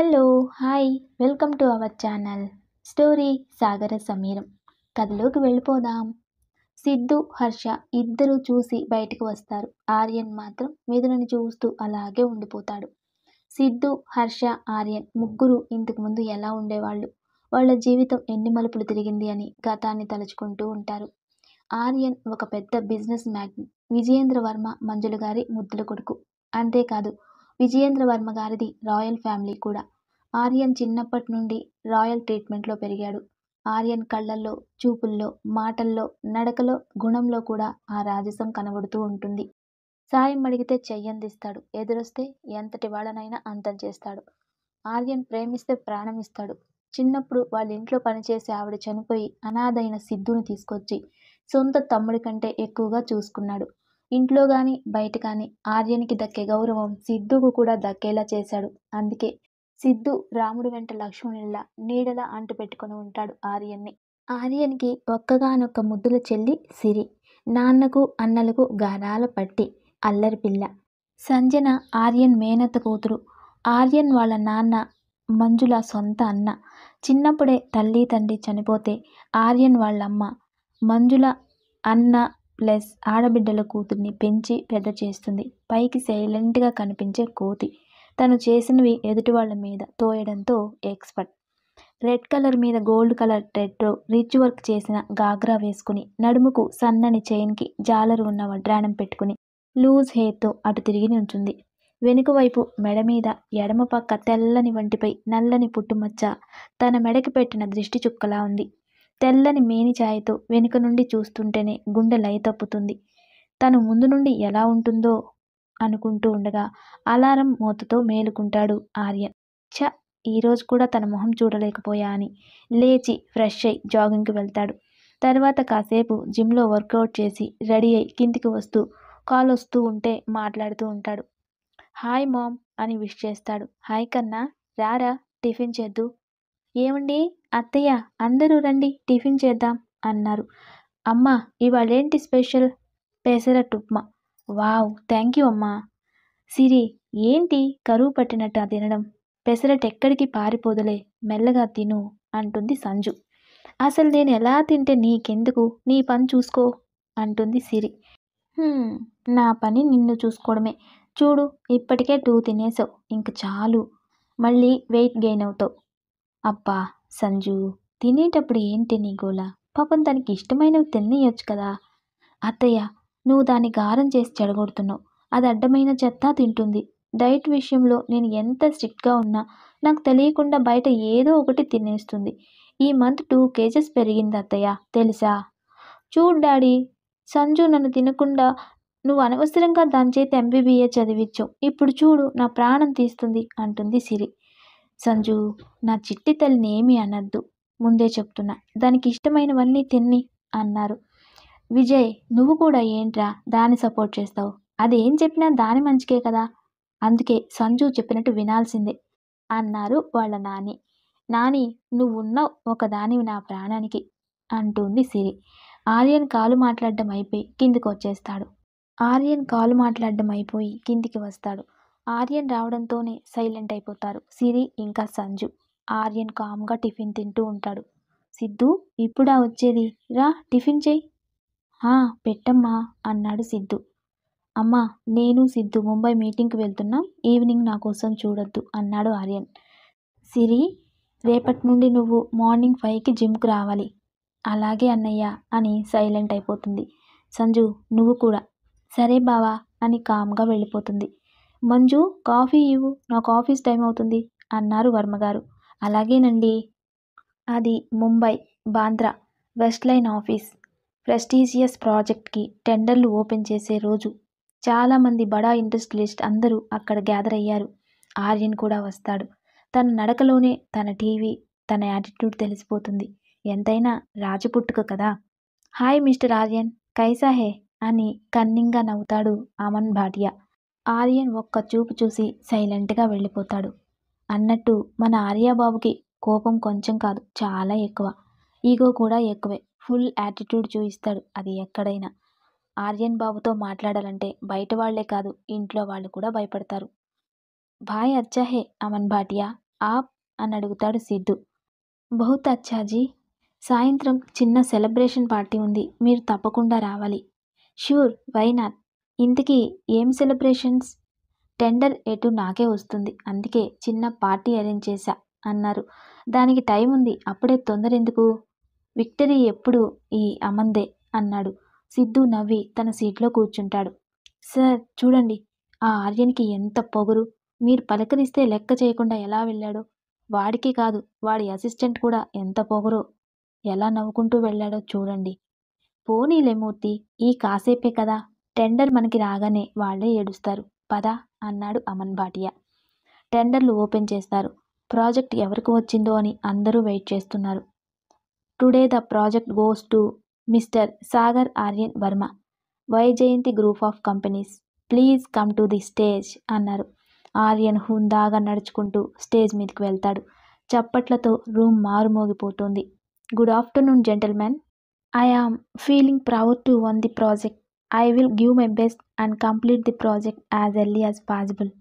Hello! Hi! Welcome to our channel. Story సాగర సమీరం. కథలోకి వెళ్ళిపోదాం. సిద్ధు, హర్ష ఇద్దరూ చూసి బయటికి వస్తారు. ఆర్యన్ మాత్రం మిథునని చూస్తూ అలాగే ఉండిపోతాడు. సిద్ధు, హర్ష, ఆర్యన్ ముగ్గురు ఇంతకుముందు ఎలా ఉండేవాళ్ళు, వాళ్ళ జీవితం ఎన్ని మలుపులు తిరిగింది అని గతాన్ని తలుచుకుంటూ ఉంటారు. ఆర్యన్ ఒక పెద్ద బిజినెస్ మ్యాగ్నెట్. విజయేంద్ర వర్మ మంజుల గారి ముద్దుల కొడుకు. అంతేకాదు, విజయేంద్ర వర్మ గారిది రాయల్ ఫ్యామిలీ కూడా. ఆర్యన్ చిన్నప్పటి నుండి రాయల్ ట్రీట్మెంట్లో పెరిగాడు. ఆర్యన్ కళ్ళల్లో, చూపుల్లో, మాటల్లో, నడకలో, గుణంలో కూడా ఆ రాజసం కనబడుతూ ఉంటుంది. సాయం అడిగితే చెయ్యందిస్తాడు. ఎదురొస్తే ఎంతటి వాళ్ళనైనా అంతం చేస్తాడు. ఆర్యన్ ప్రేమిస్తే ప్రాణం ఇస్తాడు. చిన్నప్పుడు వాళ్ళ ఇంట్లో పనిచేసే ఆవిడ చనిపోయి అనాథైన సిద్ధుని తీసుకొచ్చి సొంత తమ్ముడి కంటే ఎక్కువగా చూసుకున్నాడు. ఇంట్లో కానీ బయట కానీ ఆర్యన్కి దక్కే గౌరవం సిద్ధుకు కూడా దక్కేలా చేశాడు. అందుకే సిద్ధు రాముడి వెంట లక్ష్మణునిలా నీడలా అంటు పెట్టుకుని ఉంటాడు ఆర్యన్ని. ఆర్యన్కి ఒక్కగానొక్క ముద్దుల చెల్లి సిరి. నాన్నకు అన్నలకు గారాల పట్టి, అల్లరి పిల్ల. సంజన ఆర్యన్ మేనత్త కూతురు. ఆర్యన్ వాళ్ళ నాన్న మంజుల సొంత అన్న. చిన్నప్పుడే తల్లి తండ్రి చనిపోతే ఆర్యన్ వాళ్ళమ్మ మంజుల అన్న ప్లస్ ఆడబిడ్డల కూతుర్ని పెంచి పెద్ద చేస్తుంది. పైకి సైలెంట్గా కనిపించే కోతి. తను చేసినవి ఎదుటి వాళ్ళ మీద తోయడంతో ఎక్స్పర్ట్. రెడ్ కలర్ మీద గోల్డ్ కలర్ థ్రెడ్తో రిచ్ వర్క్ చేసిన గాగ్రా వేసుకుని, నడుముకు సన్నని చైన్కి జాలరు ఉన్న వడ్రాణం పెట్టుకుని, లూజ్ హెయిర్తో అటు తిరిగి నుంచుంది. వెనుక వైపు మెడ మీద ఎడమ పక్క తెల్లని వంటిపై నల్లని పుట్టుమచ్చ తన మెడకి పెట్టిన దిష్టి చుక్కలా ఉంది. తెల్లని మేనిఛాయతో వెనుక నుండి చూస్తుంటేనే గుండె లయ తప్పుతుంది. తను ముందు నుండి ఎలా ఉంటుందో అనుకుంటూ ఉండగా అలారం మోతతో మేలుకుంటాడు ఆర్యన్. ఛ, ఈరోజు కూడా తన మొహం చూడలేకపోయా అని లేచి ఫ్రెష్ అయి జాగింగ్కి వెళ్తాడు. తర్వాత కాసేపు జిమ్లో వర్కౌట్ చేసి రెడీ అయి కిందికి వస్తూ కాల్ వస్తూ ఉంటే మాట్లాడుతూ ఉంటాడు. హాయ్ మామ్ అని విష్ చేస్తాడు. హాయ్ కన్నా, రారా టిఫిన్ చేద్దు. ఏమండి అత్తయ్య, అందరూ రండి టిఫిన్ చేద్దాం అన్నారు. అమ్మా, ఇవాళేంటి special? Pesarattu upma. Wow, thank you అమ్మా. సిరి, ఏంటి కరువు పట్టినట్టు ఆ తినడం? పెసరట్టు ఎక్కడికి పారిపోదులే, మెల్లగా తిను అంటుంది సంజు. అసలు నేను ఎలా తింటే నీకెందుకు, నీ పని చూసుకో అంటుంది సిరి. నా పని నిన్ను చూసుకోవడమే. చూడు, ఇప్పటికే 2 తినేసావు, ఇంక చాలు, మళ్ళీ వెయిట్ గెయిన్ అవుతావు. అబ్బా సంజు, తినేటప్పుడు ఏంటి నీ గోల? పాపం తనకి ఇష్టమైనవి తినేయొచ్చు కదా. అత్తయ్య, నువ్వు దాన్ని గారం చేసి చెడగొడుతున్నావు. అది అడ్డమైన చెత్త తింటుంది. డైట్ విషయంలో నేను ఎంత స్ట్రిక్ట్గా ఉన్నా నాకు తెలియకుండా బయట ఏదో ఒకటి తినేస్తుంది. ఈ మంత్ 2 kgs పెరిగింది అత్తయ్య, తెలుసా? చూడు డాడీ, సంజు నన్ను తినకుండా నువ్వు అనవసరంగా దాని చేతి MBBA చదివించావు. ఇప్పుడు చూడు, నా ప్రాణం తీస్తుంది అంటుంది సిరి. సంజు, నా చిట్టి తల్లిని ఏమీ అనద్దు, ముందే చెప్తున్నా. దానికి ఇష్టమైనవన్నీ తిన్ని అన్నారు. విజయ్, నువ్వు కూడా ఏంట్రా దాన్ని సపోర్ట్ చేస్తావు? అది ఏం చెప్పినా దాని మంచికే కదా. అందుకే సంజు చెప్పినట్టు వినాల్సిందే అన్నారు వాళ్ళ నాని. నాని, నువ్వున్నావు ఒకదానివి నా ప్రాణానికి అంటుంది సిరి. ఆర్యన్ కాలు మాట్లాడడం అయిపోయి కిందికి వచ్చేస్తాడు. కిందికి వస్తాడు. ఆర్యన్ రావడంతోనే సైలెంట్ అయిపోతారు సిరి ఇంకా సంజు. ఆర్యన్ కామ్గా టిఫిన్ తింటూ ఉంటాడు. సిద్ధు, ఇప్పుడా వచ్చేది? రా టిఫిన్ చెయ్యి. పెట్టమ్మా అన్నాడు సిద్ధు. అమ్మా, నేను సిద్ధు ముంబై మీటింగ్కి వెళ్తున్నాం, ఈవినింగ్ నా కోసం చూడొద్దు అన్నాడు ఆర్యన్. సిరి, రేపటి నుండి నువ్వు మార్నింగ్ 5కి జిమ్కి రావాలి. అలాగే అన్నయ్య అని సైలెంట్ అయిపోతుంది. సంజు, నువ్వు కూడా. సరే బావా అని కామ్గా వెళ్ళిపోతుంది. మంజు, కాఫీ ఇవ్వు, నాకు ఆఫీస్ టైం అవుతుంది అన్నారు వర్మగారు. అలాగేనండి. అది Mumbai, Bandra, west line office. Prestigious ప్రాజెక్ట్కి టెండర్లు ఓపెన్ చేసే రోజు. చాలామంది బడా ఇండస్ట్రియలిస్ట్ అందరూ అక్కడ గ్యాదర్ అయ్యారు. ఆర్యన్ కూడా వస్తాడు. తన నడకలోనే తన టీవీ, తన యాటిట్యూడ్ తెలిసిపోతుంది. ఎంతైనా రాజపుట్టుక కదా. హాయ్ మిస్టర్ ఆర్యన్, కైసా హే అని కన్నింగా నవ్వుతాడు అమన్ భాటియా. ఆర్యన్ ఒక్క చూపు చూసి సైలెంట్గా వెళ్ళిపోతాడు. అన్నట్టు మన ఆర్యాబాబుకి కోపం కొంచెం కాదు, చాలా ఎక్కువ. ఈగో కూడా ఎక్కువే. ఫుల్ యాటిట్యూడ్ చూపిస్తాడు, అది ఎక్కడైనా. ఆర్యన్ బాబుతో మాట్లాడాలంటే బయట వాళ్లే కాదు, ఇంట్లో వాళ్ళు కూడా భయపడతారు. భాయ్ అచ్చా హే అమన్ భాటియా, ఆప్ అని అడుగుతాడు సిద్ధు. బహుత్ అచ్చాజీ. సాయంత్రం చిన్న సెలబ్రేషన్ పార్టీ ఉంది. మీరు తప్పకుండా రావాలి. Sure, why not? ఇంతకీ ఏం సెలబ్రేషన్స్? టెండర్ ఎటు నాకే వస్తుంది. అందుకే చిన్న పార్టీ అరేంజ్ చేశా అన్నారు. దానికి టైం ఉంది. అప్పుడే తొందర ఎందుకు? విక్టరీ ఎప్పుడు ఈ అమందే అన్నాడు. సిద్ధు నవ్వి తన సీట్లో కూర్చుంటాడు. సార్ చూడండి, ఆ ఆర్యన్కి ఎంత పొగరు. మీరు పలకరిస్తే లెక్క చేయకుండా ఎలా వెళ్ళాడో. వాడికి కాదు, వాడి అసిస్టెంట్ కూడా ఎంత పొగరో. ఎలా నవ్వుకుంటూ వెళ్ళాడో చూడండి. పోనీలే మూర్తి, ఈ కాసేపే కదా. టెండర్ మనకి రాగానే వాళ్లే ఏడుస్తారు. పద అన్నాడు అమన్ భాటియా. టెండర్లు ఓపెన్ చేస్తారు. ప్రాజెక్ట్ ఎవరికి వచ్చిందో అని అందరూ వెయిట్ చేస్తున్నారు. Today the project goes to mister Sagar Aryan Varma, Vaijayanti group of companies. Please come to the stage అన్నారు. ఆర్యన్ హుందాగా నడుచుకుంటూ స్టేజ్ మీదకి వెళ్తాడు. చప్పట్లతో రూమ్ మారుమోగిపోతుంది. Good afternoon gentlemen. I am feeling proud to won the project. I will give my best and complete the project as early as possible.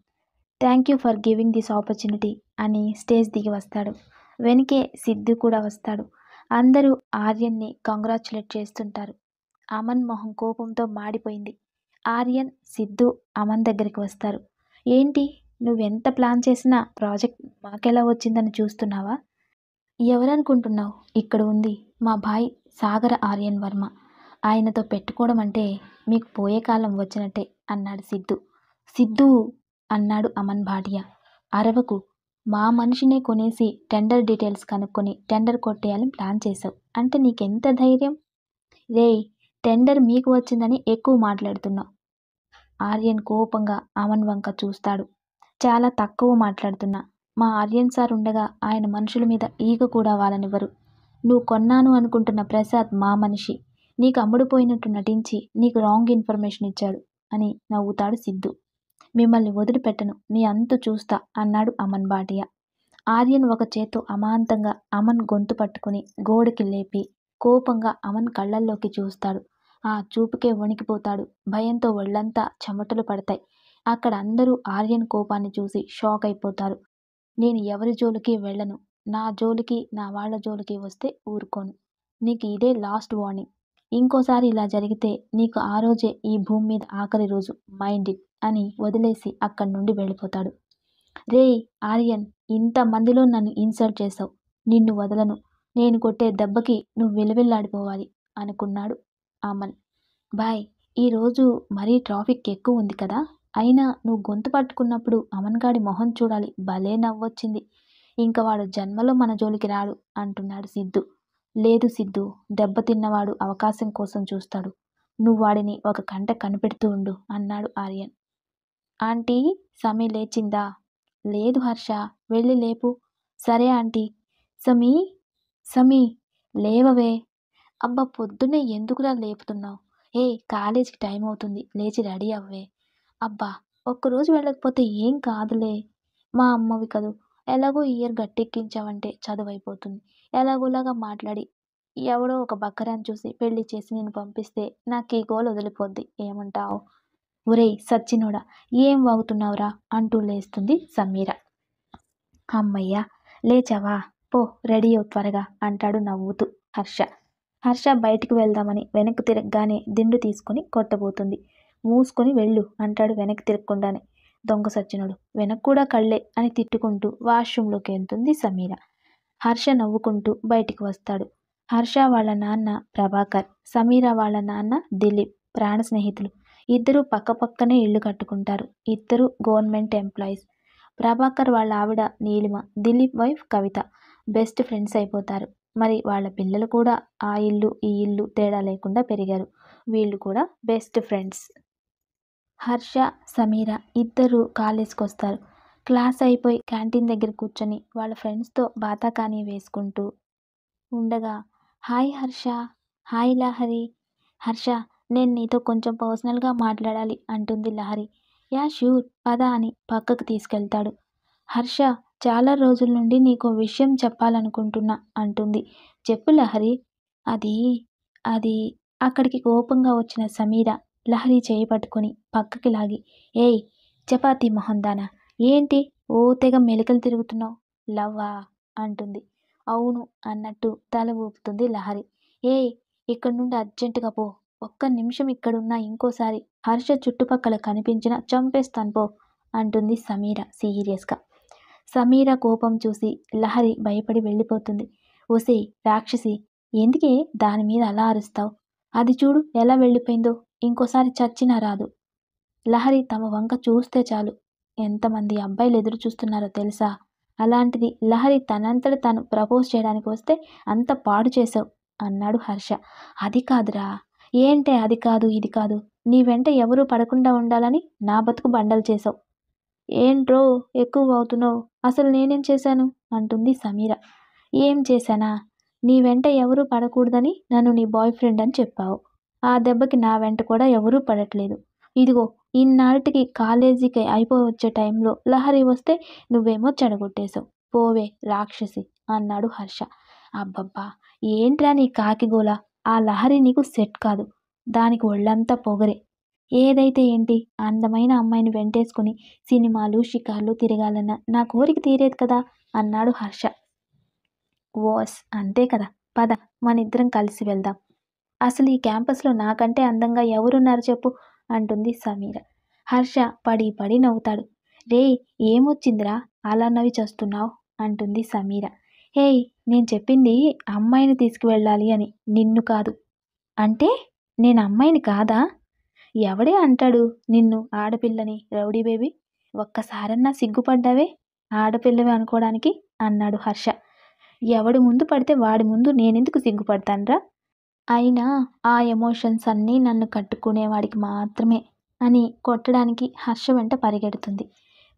Thank you for giving this opportunity అని stage దిగి వస్తాడు. వెనకే సిద్ధు కూడా వస్తాడు. అందరూ ఆర్యన్ని congratulate చేస్తుంటారు. అమన్ మొహం కోపంతో మాడిపోయింది. ఆర్యన్, సిద్ధు అమన్ దగ్గరికి వస్తారు. ఏంటి, నువ్వెంత ప్లాన్ చేసినా ప్రాజెక్ట్ మాకెలా వచ్చిందని చూస్తున్నావా? ఎవరనుకుంటున్నావు? ఇక్కడ ఉంది మా భాయ్ సాగర ఆర్యన్ వర్మ. ఆయనతో పెట్టుకోవడం అంటే మీకు పోయే కాలం వచ్చినట్టే అన్నాడు సిద్ధు. సిద్ధు అన్నాడు అమన్ భాటియా. అరవకు. మా మనిషినే కొనేసి టెండర్ డీటెయిల్స్ కనుక్కొని టెండర్ కొట్టేయాలని ప్లాన్ చేశావు అంటే నీకెంత ధైర్యం? రేయ్, టెండర్ మీకు వచ్చిందని ఎక్కువ మాట్లాడుతున్నావు. ఆర్యన్ కోపంగా అమన్ వంక చూస్తాడు. చాలా తక్కువ మాట్లాడుతున్నా. మా ఆర్యన్ సార్ ఉండగా ఆయన మనుషుల మీద ఈగ కూడా వాలనివ్వరు. నువ్వు కొన్నాను అనుకుంటున్న ప్రసాద్ మా మనిషి. నీకు అమ్ముడుపోయినట్టు నటించి నీకు రాంగ్ ఇన్ఫర్మేషన్ ఇచ్చాడు అని నవ్వుతాడు సిద్ధు. మిమ్మల్ని వదిలిపెట్టను, నీ అంతు చూస్తా అన్నాడు అమన్ భాటియా. ఆర్యన్ ఒక చేత్తో అమాంతంగా అమన్ గొంతు పట్టుకుని గోడకి లేపి కోపంగా అమన్ కళ్ళల్లోకి చూస్తాడు. ఆ చూపుకే వణికిపోతాడు. భయంతో ఒళ్ళంతా చెమటలు పడతాయి. అక్కడ అందరూ ఆర్యన్ కోపాన్ని చూసి షాక్ అయిపోతారు. నేను ఎవరి జోలికి వెళ్ళను. నా జోలికి, నా వాళ్ళ జోలికి వస్తే ఊరుకోను. నీకు ఇదే లాస్ట్ వార్నింగ్. ఇంకోసారి ఇలా జరిగితే నీకు ఆ రోజే ఈ భూమి మీద ఆఖరి రోజు. మైండ్ ఇట్ అని వదిలేసి అక్కడి నుండి వెళ్ళిపోతాడు. రేయ్ ఆర్యన్, ఇంతమందిలో నన్ను ఇన్సల్ట్ చేశావు. నిన్ను వదలను. నేను కొట్టే దెబ్బకి నువ్వు విలవిల్లాడిపోవాలి అనుకున్నాడు అమన్. బాయ్, ఈరోజు మరీ ట్రాఫిక్ ఎక్కువ ఉంది కదా. అయినా నువ్వు గొంతు పట్టుకున్నప్పుడు అమన్ గాడి మొహం చూడాలి. భలే నవ్వొచ్చింది. ఇంక వాడు జన్మలో మన జోలికి రాడు అంటున్నాడు సిద్ధు. లేదు సిద్ధు, దెబ్బతిన్నవాడు అవకాశం కోసం చూస్తాడు. నువ్వు వాడిని ఒక కంట కనిపెడుతూ ఉండు అన్నాడు ఆర్యన్. ఆంటీ, సమీ లేచిందా? లేదు హర్ష, వెళ్ళి లేపు. సరే ఆంటీ. సమీ, సమీ, లేవవే. అబ్బా, పొద్దున్నే ఎందుకురా లేపుతున్నావు? ఏ, కాలేజీకి టైం అవుతుంది, లేచి రెడీ అవ్వే. అబ్బా, ఒక్కరోజు వెళ్ళకపోతే ఏం కాదులే. మా అమ్మవి కదూ. ఎలాగో ఇయర్ గట్టెక్కించావంటే చదువు అయిపోతుంది. ఎలాగోలాగా మాట్లాడి ఎవడో ఒక బక్కరాన్ని చూసి పెళ్లి చేసి నేను పంపిస్తే నాకు ఈ గోల్ వదిలిపోద్ది. ఏమంటావు? ఒరేయ్ సచ్చినోడా, ఏం వాగుతున్నావురా అంటూ లేస్తుంది సమీర. అమ్మయ్యా, లేచావా? పో, రెడీ అవు త్వరగా అంటాడు నవ్వుతూ హర్ష. హర్ష బయటికి వెళ్దామని వెనక్కి తిరగగానే దిండు తీసుకుని కొట్టబోతుంది. మూసుకొని వెళ్ళు అంటాడు వెనక్కి తిరగకుండానే. దొంగ సచ్చినోడు, వెనక్కు కూడా కళ్ళే అని తిట్టుకుంటూ వాష్రూంలోకి వెళ్తుంది సమీర. హర్ష నవ్వుకుంటూ బయటికి వస్తాడు. హర్ష వాళ్ళ నాన్న ప్రభాకర్, సమీర వాళ్ళ నాన్న దిలీప్ ప్రాణ స్నేహితులు. ఇద్దరూ పక్కపక్కనే ఇల్లు కట్టుకుంటారు. ఇద్దరు గవర్నమెంట్ ఎంప్లాయీస్. ప్రభాకర్ వాళ్ళ ఆవిడ నీలిమ, దిలీప్ వైఫ్ కవిత బెస్ట్ ఫ్రెండ్స్ అయిపోతారు. మరి వాళ్ళ పిల్లలు కూడా ఆ ఇల్లు ఈ ఇల్లు తేడా లేకుండా పెరిగారు. వీళ్ళు కూడా బెస్ట్ ఫ్రెండ్స్. హర్ష, సమీర ఇద్దరు కాలేజ్కి వస్తారు. క్లాస్ అయిపోయి క్యాంటీన్ దగ్గర కూర్చొని వాళ్ళ ఫ్రెండ్స్తో బాతాకానీ వేసుకుంటూ ఉండగా, హాయ్ హర్ష, హాయ్ లహరి. హర్ష, నేను నీతో కొంచెం పర్సనల్గా మాట్లాడాలి అంటుంది లహరి. యా ష్యూర్, పద అని పక్కకు తీసుకెళ్తాడు. హర్ష, చాలా రోజుల నుండి నీకో విషయం చెప్పాలనుకుంటున్నా అంటుంది. చెప్పు లహరి. అది అది అక్కడికి కోపంగా వచ్చిన సమీర లహరి చేయి పట్టుకొని పక్కకి లాగి, ఏయ్ చపాతీ మొహందానా, ఏంటి ఓ తెగ మెలికలు తిరుగుతున్నావు? లవ్వా అంటుంది. అవును అన్నట్టు తల ఊపుతుంది లహరి. ఏయ్, ఇక్కడి నుండి అర్జెంటుగా పో. ఒక్క నిమిషం ఇక్కడున్నా ఇంకోసారి హర్ష చుట్టుపక్కల కనిపించినా చంపేస్తాను పో అంటుంది సమీర సీరియస్గా. సమీర కోపం చూసి లహరి భయపడి వెళ్ళిపోతుంది. ఒసేయ్ రాక్షసి, ఎందుకే దాని మీద అలా అరుస్తావు? అది చూడు ఎలా వెళ్ళిపోయిందో, ఇంకోసారి చచ్చినా రాదు. లహరి తమ వంక చూస్తే చాలు ఎంతమంది అబ్బాయిలు ఎదురు చూస్తున్నారో తెలుసా? అలాంటిది లహరి తనంతట తను ప్రపోజ్ చేయడానికి వస్తే అంత పాడు చేసావు అన్నాడు హర్ష. అది కాదురా. ఏంటే అది కాదు ఇది కాదు? నీ వెంట ఎవరూ పడకుండా ఉండాలని నా బతుకు బండలు చేసావు. ఏంట్రో ఎక్కువ అవుతున్నావు, అసలు నేనేం చేశాను అంటుంది సమీర. ఏం చేశానా? నీ వెంట ఎవరూ పడకూడదని నన్ను నీ బాయ్ ఫ్రెండ్ అని చెప్పావు. ఆ దెబ్బకి నా వెంట కూడా ఎవరూ పడట్లేదు. ఇదిగో ఇన్నాళ్ళకి కాలేజీకి అయిపోవచ్చే టైంలో లహరి వస్తే నువ్వేమో చెడగొట్టేశావు. పోవే రాక్షసి అన్నాడు హర్ష. అబ్బబ్బా, ఏంట్రా నీ కాకిగోల? ఆ లహరి నీకు సెట్ కాదు. దానికి ఒళ్ళంతా పొగరే. ఏదైతే ఏంటి, అందమైన అమ్మాయిని వెంటేసుకుని సినిమాలు షికార్లు తిరగాలన్న నా కోరిక తీరేది కదా అన్నాడు హర్ష. ఓస్ అంతే కదా, పద మనిద్దరం కలిసి వెళ్దాం. అసలు ఈ క్యాంపస్లో నాకంటే అందంగా ఎవరున్నారు చెప్పు అంటుంది సమీర. హర్ష పడి పడి నవ్వుతాడు. రే, ఏమొచ్చిందిరా అలా నవ్వి చస్తున్నావు అంటుంది సమీర. హేయ్, నేను చెప్పింది అమ్మాయిని తీసుకువెళ్ళాలి అని, నిన్ను కాదు. అంటే నేను అమ్మాయిని కాదా? ఎవడే అంటాడు నిన్ను ఆడపిల్లని రౌడీ బేబీ? ఒక్కసారన్నా సిగ్గుపడ్డావే ఆడపిల్లవి అనుకోవడానికి అన్నాడు హర్ష. ఎవడు ముందు పడితే వాడి ముందు నేనెందుకు సిగ్గుపడతాన్రా? అయినా ఆ ఎమోషన్స్ అన్నీ నన్ను కట్టుకునేవాడికి మాత్రమే అని కొట్టడానికి హర్ష వెంట పరిగెడుతుంది.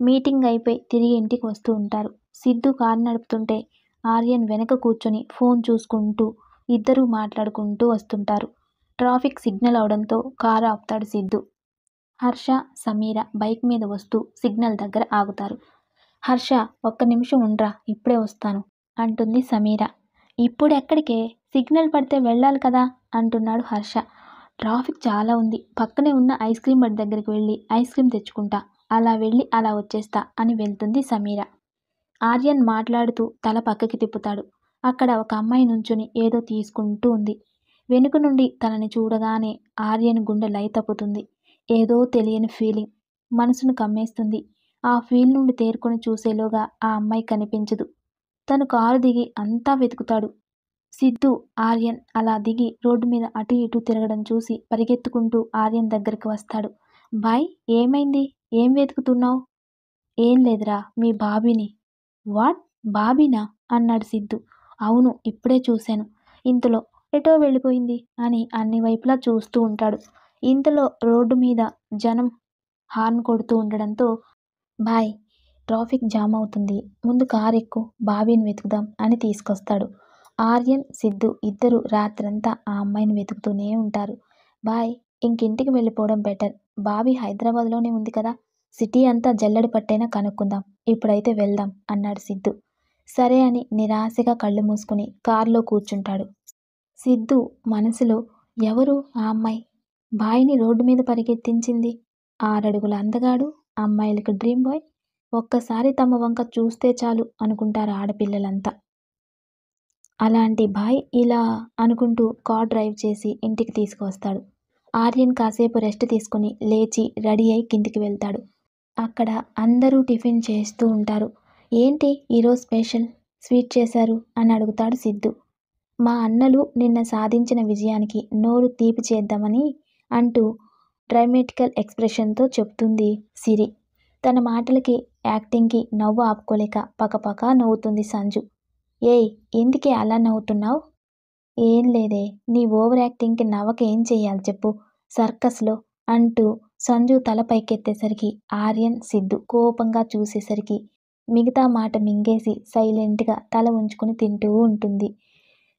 మీటింగ్ అయిపోయి తిరిగి ఇంటికి వస్తూ ఉంటారు. సిద్ధు కారు నడుపుతుంటే ఆర్యన్ వెనక కూర్చొని ఫోన్ చూసుకుంటూ ఇద్దరూ మాట్లాడుకుంటూ వస్తుంటారు. ట్రాఫిక్ సిగ్నల్ అవడంతో కారు ఆపుతాడు సిద్ధు. హర్ష, సమీర బైక్ మీద వస్తూ సిగ్నల్ దగ్గర ఆగుతారు. హర్ష, ఒక్క నిమిషం ఉండ్రా, ఇప్పుడే వస్తాను అంటుంది సమీర. ఇప్పుడెక్కడికే? సిగ్నల్ పడితే వెళ్ళాలి కదా అంటున్నాడు హర్ష. ట్రాఫిక్ చాలా ఉంది, పక్కనే ఉన్న ఐస్ క్రీమ్ బండి దగ్గరికి వెళ్ళి ఐస్ క్రీమ్ తెచ్చుకుంటా, అలా వెళ్ళి అలా వచ్చేస్తా అని వెళ్తుంది సమీర. ఆర్యన్ మాట్లాడుతూ తల పక్కకి తిప్పుతాడు. అక్కడ ఒక అమ్మాయి నుంచుని ఏదో తీసుకుంటూ ఉంది. వెనుక నుండి తనని చూడగానే ఆర్యన్ గుండె లయ తప్పుతుంది. ఏదో తెలియని ఫీలింగ్ మనసును కమ్మేస్తుంది. ఆ ఫీల్ నుండి తేరుకొని చూసేలోగా ఆ అమ్మాయి కనిపించదు. తను కారు దిగి అంతా వెతుకుతాడు. సిద్ధు, ఆర్యన్ అలా దిగి రోడ్డు మీద అటు ఇటు తిరగడం చూసి పరిగెత్తుకుంటూ ఆర్యన్ దగ్గరికి వస్తాడు. బాయ్, ఏమైంది? ఏం వెతుకుతున్నావు? ఏం లేదురా, మీ బాబీని. వాట్, బాబీనా అన్నాడు సిద్ధు. అవును, ఇప్పుడే చూశాను. ఇంతలో ఎటో వెళ్ళిపోయింది అని అన్ని వైపులా చూస్తూ ఉంటాడు. ఇంతలో రోడ్డు మీద జనం హార్న్ కొడుతూ ఉండడంతో బాయ్, ట్రాఫిక్ జామ్ అవుతుంది, ముందు కారు ఎక్కు, బాబీని వెతుకుదాం అని తీసుకొస్తాడు. ఆర్యన్, సిద్ధు ఇద్దరు రాత్రంతా ఆ అమ్మాయిని వెతుకుతూనే ఉంటారు. బాయ్, ఇంకింటికి వెళ్ళిపోవడం బెటర్. బాబీ హైదరాబాద్లోనే ఉంది కదా, సిటీ అంతా జల్లెడ పట్టైనా కనుక్కుందాం, ఇప్పుడైతే వెళ్దాం అన్నాడు సిద్ధు. సరే అని నిరాశగా కళ్ళు మూసుకుని కారులో కూర్చుంటాడు. సిద్ధు మనసులో, ఎవరు ఆ అమ్మాయి? బాయ్ని రోడ్డు మీద పరిగెత్తించింది. 6 అడుగుల అందగాడు, అమ్మాయిలకు డ్రీమ్ బాయ్. ఒక్కసారి తమ వంక చూస్తే చాలు అనుకుంటారు ఆడపిల్లలంతా. అలాంటి బాయ్ ఇలా అనుకుంటూ కార్ డ్రైవ్ చేసి ఇంటికి తీసుకువస్తాడు. ఆర్యన్ కాసేపు రెస్ట్ తీసుకుని లేచి రెడీ అయి కిందికి వెళ్తాడు. అక్కడ అందరూ టిఫిన్ చేస్తూ ఉంటారు. ఏంటి ఈరోజు స్పెషల్? స్వీట్ చేశారు అని అడుగుతాడు సిద్ధు. మా అన్నలు నిన్న సాధించిన విజయానికి నోరు తీపి చేద్దామని అంటూ డ్రామాటికల్ ఎక్స్ప్రెషన్తో చెప్తుంది సిరి. తన మాటలకి యాక్టింగ్కి నవ్వు ఆపుకోలేక పకపక నవ్వుతుంది సంజు. ఏయ్, ఎందుకే అలా నవ్వుతున్నావు? ఏం లేదే, నీ ఓవర్ యాక్టింగ్కి నవ్వక ఏం చెయ్యాలి చెప్పు, సర్కస్లో అంటూ సంజు తల పైకెత్తేసరికి ఆర్యన్, సిద్ధు కోపంగా చూసేసరికి మిగతా మాట మింగేసి సైలెంట్గా తల ఉంచుకుని తింటూ ఉంటుంది.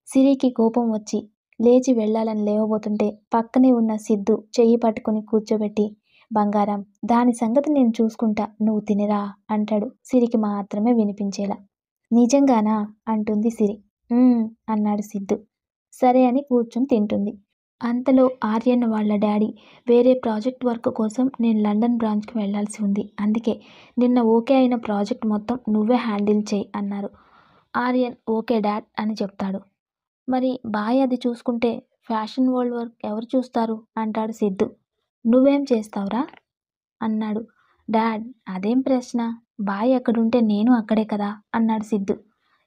సిరికి కోపం వచ్చి లేచి వెళ్ళాలని లేవబోతుంటే పక్కనే ఉన్న సిద్ధు చెయ్యి పట్టుకుని కూర్చోబెట్టి, బంగారం, దాని సంగతి నేను చూసుకుంటా, నువ్వు తినరా అంటాడు సిరికి మాత్రమే వినిపించేలా. నిజంగానా అంటుంది సిరి. అన్నాడు సిద్ధు. సరే అని కూర్చుని తింటుంది. అంతలో ఆర్యన్ వాళ్ళ డాడీ వేరే ప్రాజెక్ట్ వర్క్ కోసం నేను లండన్ బ్రాంచ్కి వెళ్ళాల్సి ఉంది, అందుకే నిన్న ఓకే అయిన ప్రాజెక్ట్ మొత్తం నువ్వే హ్యాండిల్ చేయి అన్నారు. ఆర్యన్ ఓకే డాడ్ అని చెప్తాడు. మరి బాయ్ అది చూసుకుంటే ఫ్యాషన్ వరల్డ్ వర్క్ ఎవరు చూస్తారు అంటాడు సిద్ధు. నువ్వేం చేస్తావురా అన్నాడు. డాడ్ అదేం ప్రశ్న, బాయ్ ఎక్కడుంటే నేను అక్కడే కదా అన్నాడు సిద్ధు.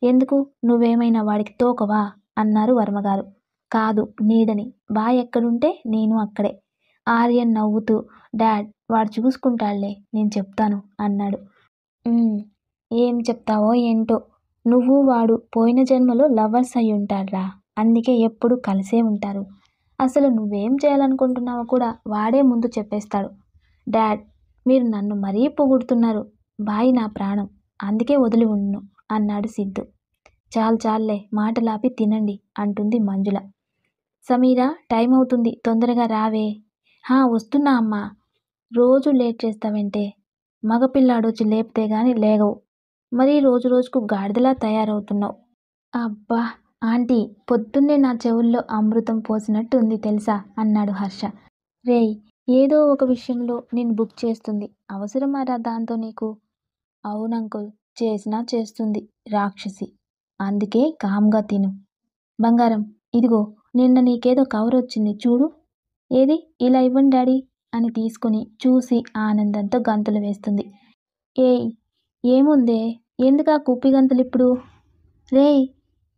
ఎందుకు, నువ్వేమైనా వాడికి తోకవా అన్నారు వర్మగారు. కాదు, నీడని, బాయ్ ఎక్కడుంటే నేను అక్కడే. ఆర్యన్ నవ్వుతూ డాడ్ వాడు చూసుకుంటాడులే, నేను చెప్తాను అన్నాడు. ఏం చెప్తావో ఏంటో, నువ్వు వాడు పోయిన జన్మలో లవర్స్ అయి ఉంటాడ్రా, అందుకే ఎప్పుడు కలిసే ఉంటారు. అసలు నువ్వేం చేయాలనుకుంటున్నావో కూడా వాడే ముందు చెప్పేస్తాడు. డాడ్ మీరు నన్ను మరీ పొగుడుతున్నారు, బాయ్ నా ప్రాణం, అందుకే వదిలి ఉండును అన్నాడు సిద్ధు. చాలులే మాటలాపి తినండి అంటుంది మంజుల. సమీరా టైం అవుతుంది, తొందరగా రావే. వస్తున్నా అమ్మా. రోజు లేట్ చేస్తావంటే, మగపిల్లాడొచ్చి లేపితే గాని లేగవు, మరీ రోజు రోజుకు గాడిదలా తయారవుతున్నావు. అబ్బా ఆంటీ, పొద్దున్నే నా చెవుల్లో అమృతం పోసినట్టు ఉంది తెలుసా అన్నాడు హర్ష. రేయ్, ఏదో ఒక విషయంలో నేను బుక్ చేస్తుంది, అవసరమారా దాంతో నీకు? అవునంకుల్, చేసినా చేస్తుంది రాక్షసి, అందుకే కామ్గా తిను. బంగారం ఇదిగో, నిన్న నీకేదో కవర్ వచ్చింది చూడు. ఏది, ఇలా ఇవ్వండి డాడీ అని తీసుకుని చూసి ఆనందంతో గంతులు వేస్తుంది. ఏయ్ ఏముందే, ఎందుకా కుప్పి గంతులు ఇప్పుడు? రేయ్,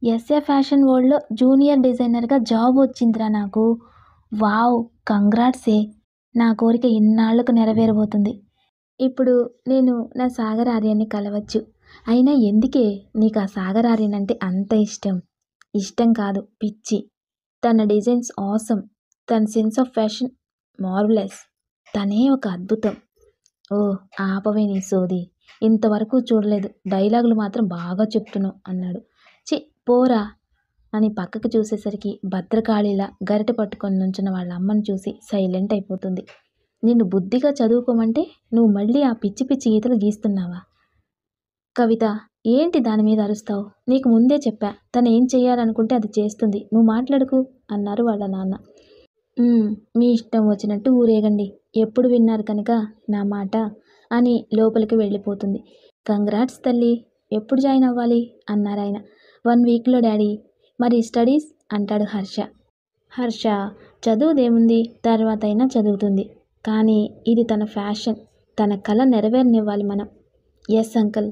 ఎస్ఏ ఫ్యాషన్ వరల్డ్లో జూనియర్ డిజైనర్గా జాబ్ వచ్చిందిరా నాకు. వావ్, కంగ్రాట్సే, నా కోరిక ఇన్నాళ్లకు నెరవేరబోతుంది. ఇప్పుడు నేను నా సాగర్ ఆర్యాన్ని కలవచ్చు. అయినా ఎందుకే నీకు ఆ సాగర్ ఆర్యన్ అంటే అంత ఇష్టం? ఇష్టం కాదు, పిచ్చి. తన డిజైన్స్ ఆసమ్, తన సెన్స్ ఆఫ్ ఫ్యాషన్ మార్వలెస్, తనే ఒక అద్భుతం. ఓ ఆపవే నీ సోది, ఇంతవరకు చూడలేదు, డైలాగులు మాత్రం బాగా చెప్తున్నావు అన్నాడు. చి పోరా అని పక్కకు చూసేసరికి భద్రకాళిలా గరిటె పట్టుకొని నుంచున్న వాళ్ళ అమ్మను చూసి సైలెంట్ అయిపోతుంది. నిన్ను బుద్ధిగా చదువుకోమంటే నువ్వు మళ్ళీ ఆ పిచ్చి పిచ్చి గీతలు గీస్తున్నావా? కవిత ఏంటి దాని మీద అరుస్తావు? నీకు ముందే చెప్పా, తను ఏం చెయ్యాలనుకుంటే అది చేస్తుంది, నువ్వు మాట్లాడుకు అన్నారు వాళ్ళ నాన్న. మీ ఇష్టం వచ్చినట్టు ఊరేగండి, ఎప్పుడు విన్నారు కనుక నా మాట అని లోపలికి వెళ్ళిపోతుంది. కంగ్రాట్స్ తల్లి, ఎప్పుడు జాయిన్ అవ్వాలి అన్నారాయన. 1 వీక్లో డాడీ. మరి స్టడీస్ అంటాడు హర్ష. హర్ష చదువుదేముంది, తర్వాత అయినా చదువుతుంది, కానీ ఇది తన ఫ్యాషన్, తన కళ నెరవేరనివ్వాలి మనం. ఎస్ అంకల్,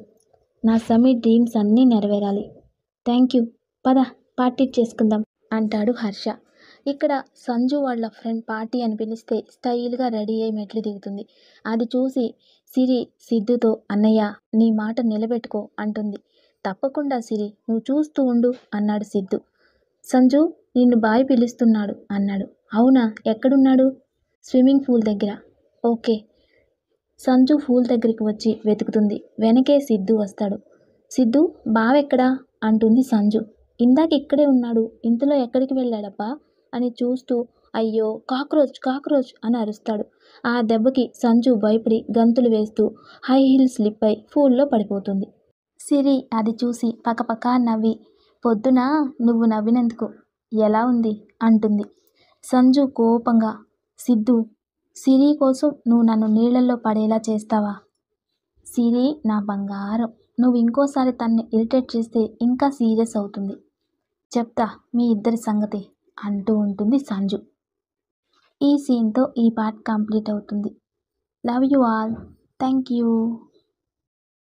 నా సమీ డ్రీమ్స్ అన్నీ నెరవేరాలి. థ్యాంక్ యూ, పద పార్టీ చేసుకుందాం అంటాడు హర్ష. ఇక్కడ సంజు వాళ్ళ ఫ్రెండ్ పార్టీ అని పిలిస్తే స్టైల్గా రెడీ అయి మెట్లు దిగుతుంది. అది చూసి సిరి సిద్ధుతో అన్నయ్య నీ మాట నిలబెట్టుకో అంటుంది. తప్పకుండా సిరి, నువ్వు చూస్తూ ఉండు అన్నాడు సిద్ధు. సంజు నిన్ను బాయ్ పిలుస్తున్నాడు అన్నాడు. అవునా, ఎక్కడున్నాడు? స్విమ్మింగ్ పూల్ దగ్గర. ఓకే. సంజు పూల్ దగ్గరికి వచ్చి వెతుకుతుంది. వెనకే సిద్ధు వస్తాడు. సిద్ధు బావెక్కడా అంటుంది సంజు. ఇందాక ఇక్కడే ఉన్నాడు, ఇంతలో ఎక్కడికి వెళ్ళాడబ్బా అని చూస్తూ అయ్యో కాక్రోచ్ అని అరుస్తాడు. ఆ దెబ్బకి సంజు భయపడి గంతులు వేస్తూ హై హీల్ స్లిప్ అయి పూల్లో పడిపోతుంది. సిరి అది చూసి పకపకా నవ్వి పొద్దున నువ్వు నవ్వినందుకు ఎలా ఉంది అంటుంది. సంజు కోపంగా సిద్ధు, సిరి కోసం నువ్వు నన్ను నీళ్ళల్లో పడేలా చేస్తావా? సిరి నా బంగారం, నువ్వు ఇంకోసారి తన్ని ఇరిటేట్ చేస్తే ఇంకా సీరియస్ అవుతుంది, చెప్తా మీ ఇద్దరి సంగతి అంటూ ఉంటుంది సంజు. ఈ సీన్తో ఈ పార్ట్ కంప్లీట్ అవుతుంది. Love you all, thank you.